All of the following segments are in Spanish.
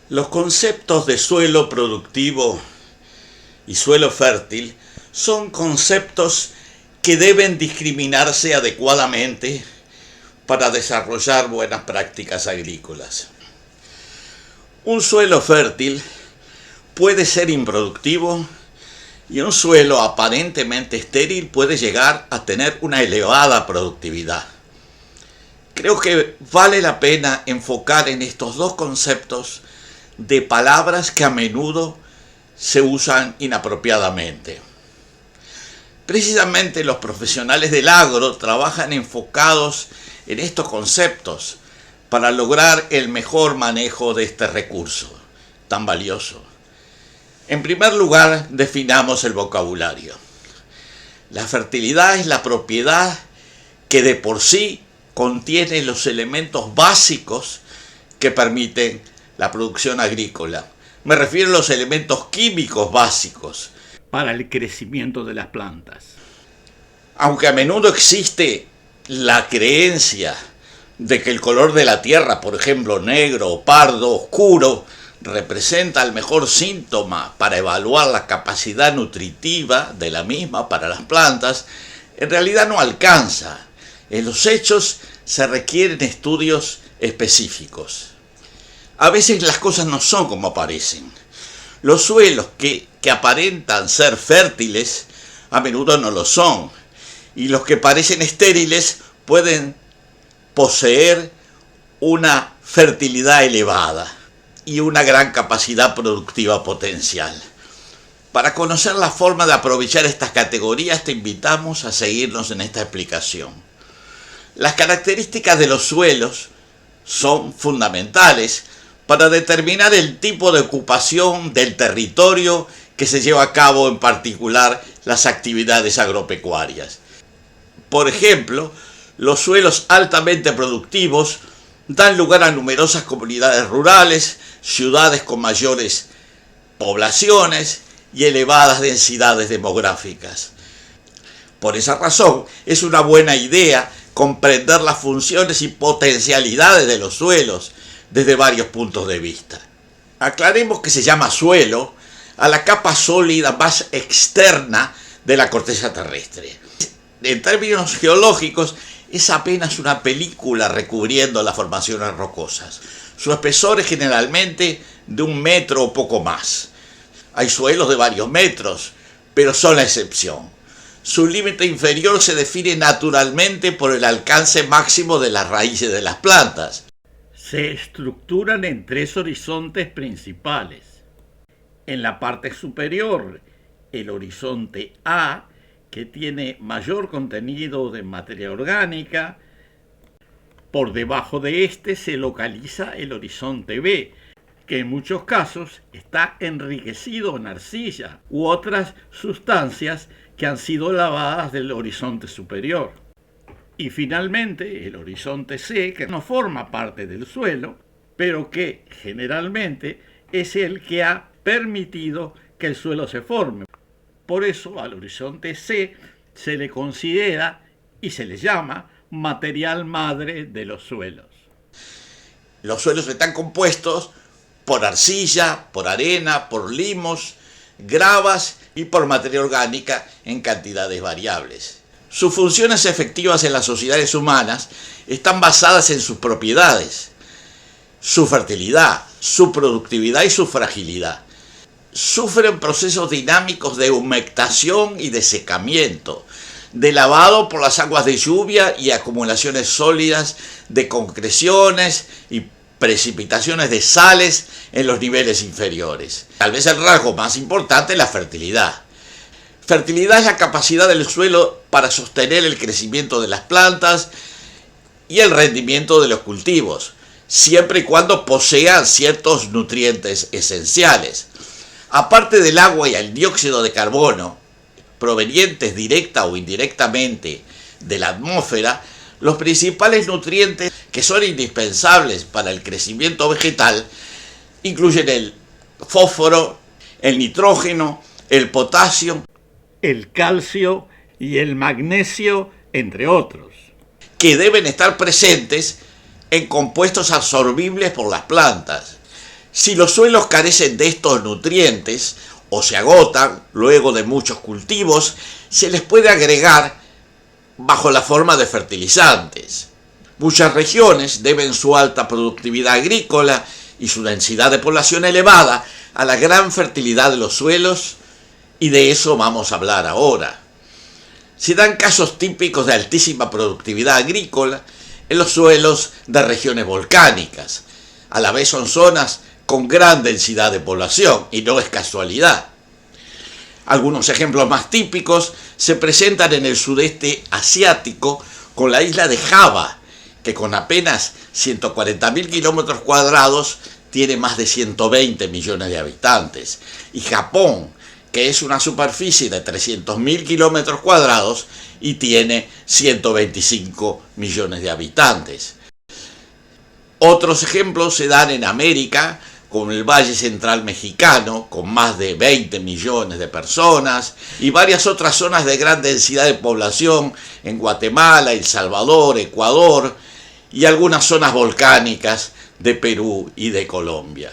Los conceptos de suelo productivo y suelo fértil son conceptos que deben discriminarse adecuadamente para desarrollar buenas prácticas agrícolas. Un suelo fértil puede ser improductivo y un suelo aparentemente estéril puede llegar a tener una elevada productividad. Creo que vale la pena enfocar en estos dos conceptos de palabras que a menudo se usan inapropiadamente. Precisamente los profesionales del agro trabajan enfocados en estos conceptos para lograr el mejor manejo de este recurso tan valioso. En primer lugar, definamos el vocabulario. La fertilidad es la propiedad que de por sí contiene los elementos básicos que permiten la producción agrícola. Me refiero a los elementos químicos básicos para el crecimiento de las plantas. Aunque a menudo existe la creencia de que el color de la tierra, por ejemplo, negro o pardo oscuro, representa el mejor síntoma para evaluar la capacidad nutritiva de la misma para las plantas, en realidad no alcanza. En los hechos se requieren estudios específicos. A veces las cosas no son como parecen. Los suelos que aparentan ser fértiles a menudo no lo son, y los que parecen estériles pueden poseer una fertilidad elevada y una gran capacidad productiva potencial. Para conocer la forma de aprovechar estas categorías, te invitamos a seguirnos en esta explicación. Las características de los suelos son fundamentales para determinar el tipo de ocupación del territorio que se lleva a cabo, en particular las actividades agropecuarias. Por ejemplo, los suelos altamente productivos dan lugar a numerosas comunidades rurales, ciudades con mayores poblaciones y elevadas densidades demográficas. Por esa razón, es una buena idea comprender las funciones y potencialidades de los suelos desde varios puntos de vista. Aclaremos que se llama suelo a la capa sólida más externa de la corteza terrestre. En términos geológicos, es apenas una película recubriendo las formaciones rocosas. Su espesor es generalmente de 1 metro o poco más. Hay suelos de varios metros, pero son la excepción. Su límite inferior se define naturalmente por el alcance máximo de las raíces de las plantas. Se estructuran en 3 horizontes principales. En la parte superior, el horizonte A, que tiene mayor contenido de materia orgánica. Por debajo de este se localiza el horizonte B, que en muchos casos está enriquecido en arcilla u otras sustancias que han sido lavadas del horizonte superior. Y finalmente el horizonte C, que no forma parte del suelo, pero que generalmente es el que ha permitido que el suelo se forme. Por eso al horizonte C se le considera y se le llama material madre de los suelos. Los suelos están compuestos por arcilla, por arena, por limos, gravas y por materia orgánica en cantidades variables. Sus funciones efectivas en las sociedades humanas están basadas en sus propiedades, su fertilidad, su productividad y su fragilidad. Sufren procesos dinámicos de humectación y de secamiento, de lavado por las aguas de lluvia y acumulaciones sólidas de concreciones y precipitaciones de sales en los niveles inferiores. Tal vez el rasgo más importante es la fertilidad. Fertilidad es la capacidad del suelo para sostener el crecimiento de las plantas y el rendimiento de los cultivos, siempre y cuando posean ciertos nutrientes esenciales. Aparte del agua y el dióxido de carbono, provenientes directa o indirectamente de la atmósfera, los principales nutrientes que son indispensables para el crecimiento vegetal incluyen el fósforo, el nitrógeno, el potasio, el calcio y el magnesio, entre otros, que deben estar presentes en compuestos absorbibles por las plantas. Si los suelos carecen de estos nutrientes o se agotan luego de muchos cultivos, se les puede agregar bajo la forma de fertilizantes. Muchas regiones deben su alta productividad agrícola y su densidad de población elevada a la gran fertilidad de los suelos, y de eso vamos a hablar ahora. Se dan casos típicos de altísima productividad agrícola en los suelos de regiones volcánicas. A la vez son zonas con gran densidad de población, y no es casualidad. Algunos ejemplos más típicos se presentan en el sudeste asiático con la isla de Java, que con apenas 140.000 kilómetros cuadrados tiene más de 120 millones de habitantes, y Japón, que es una superficie de 300.000 kilómetros cuadrados y tiene 125 millones de habitantes. Otros ejemplos se dan en América, con el Valle Central Mexicano, con más de 20 millones de personas, y varias otras zonas de gran densidad de población en Guatemala, El Salvador, Ecuador, y algunas zonas volcánicas de Perú y de Colombia.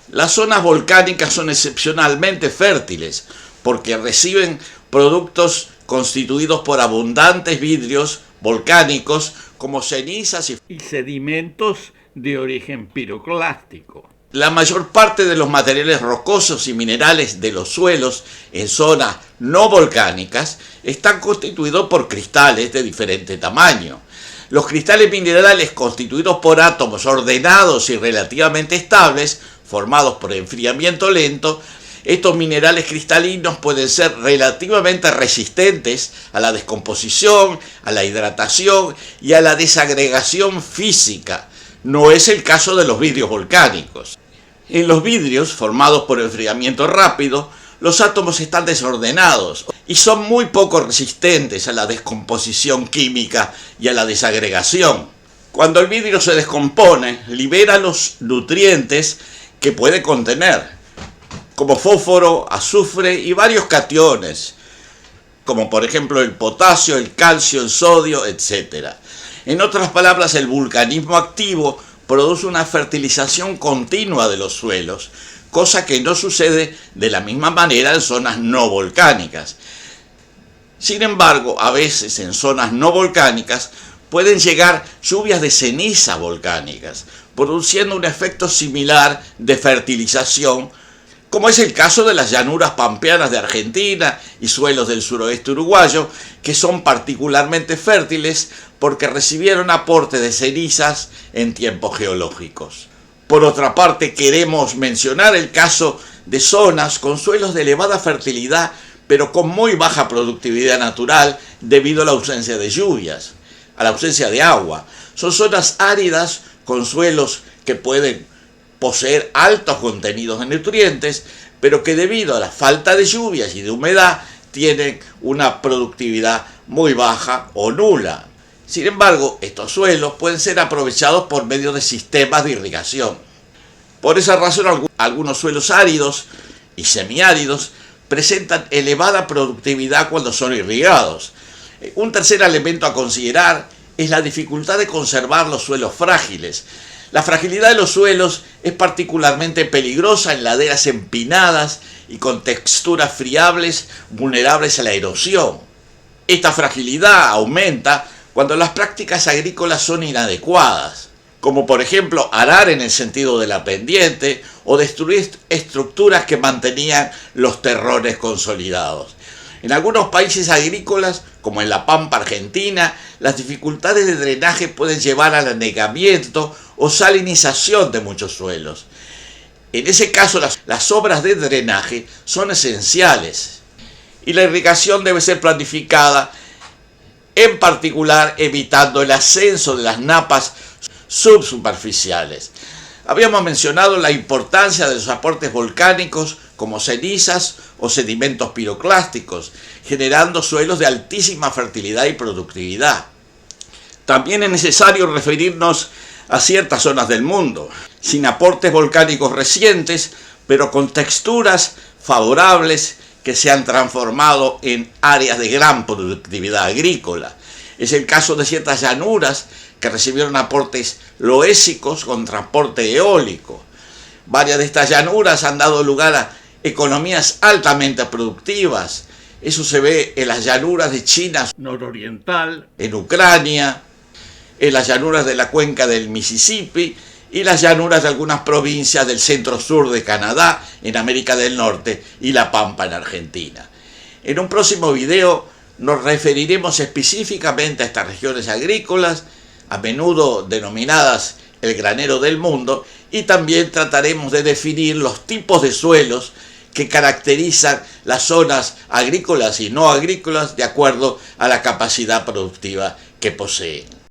Las zonas volcánicas son excepcionalmente fértiles porque reciben productos constituidos por abundantes vidrios volcánicos como cenizas y sedimentos de origen piroclástico. La mayor parte de los materiales rocosos y minerales de los suelos en zonas no volcánicas están constituidos por cristales de diferente tamaño. Los cristales minerales constituidos por átomos ordenados y relativamente estables, formados por enfriamiento lento, estos minerales cristalinos pueden ser relativamente resistentes a la descomposición, a la hidratación y a la desagregación física. No es el caso de los vidrios volcánicos. En los vidrios, formados por enfriamiento rápido, los átomos están desordenados y son muy poco resistentes a la descomposición química y a la desagregación. Cuando el vidrio se descompone, libera los nutrientes que puede contener, como fósforo, azufre y varios cationes, como por ejemplo el potasio, el calcio, el sodio, etc. En otras palabras, el vulcanismo activo produce una fertilización continua de los suelos, cosa que no sucede de la misma manera en zonas no volcánicas. Sin embargo, a veces en zonas no volcánicas pueden llegar lluvias de ceniza volcánicas, produciendo un efecto similar de fertilización, como es el caso de las llanuras pampeanas de Argentina y suelos del suroeste uruguayo, que son particularmente fértiles porque recibieron aporte de cenizas en tiempos geológicos. Por otra parte, queremos mencionar el caso de zonas con suelos de elevada fertilidad, pero con muy baja productividad natural debido a la ausencia de lluvias, a la ausencia de agua. Son zonas áridas con suelos que pueden poseer altos contenidos de nutrientes, pero que debido a la falta de lluvias y de humedad tienen una productividad muy baja o nula. Sin embargo, estos suelos pueden ser aprovechados por medio de sistemas de irrigación. Por esa razón, algunos suelos áridos y semiáridos presentan elevada productividad cuando son irrigados. Un tercer elemento a considerar es la dificultad de conservar los suelos frágiles. La fragilidad de los suelos es particularmente peligrosa en laderas empinadas y con texturas friables vulnerables a la erosión. Esta fragilidad aumenta cuando las prácticas agrícolas son inadecuadas, como por ejemplo arar en el sentido de la pendiente o destruir estructuras que mantenían los terrones consolidados. En algunos países agrícolas, como en la Pampa Argentina, las dificultades de drenaje pueden llevar al anegamiento o salinización de muchos suelos. En ese caso, las obras de drenaje son esenciales y la irrigación debe ser planificada, en particular evitando el ascenso de las napas subsuperficiales. Habíamos mencionado la importancia de los aportes volcánicos como cenizas o sedimentos piroclásticos, generando suelos de altísima fertilidad y productividad. También es necesario referirnos a ciertas zonas del mundo, sin aportes volcánicos recientes, pero con texturas favorables que se han transformado en áreas de gran productividad agrícola. Es el caso de ciertas llanuras que recibieron aportes loésicos con transporte eólico. Varias de estas llanuras han dado lugar a economías altamente productivas. Eso se ve en las llanuras de China nororiental, en Ucrania, en las llanuras de la cuenca del Mississippi y las llanuras de algunas provincias del centro-sur de Canadá, en América del Norte, y la Pampa en Argentina. En un próximo video nos referiremos específicamente a estas regiones agrícolas, a menudo denominadas el granero del mundo, y también trataremos de definir los tipos de suelos que caracterizan las zonas agrícolas y no agrícolas de acuerdo a la capacidad productiva que poseen.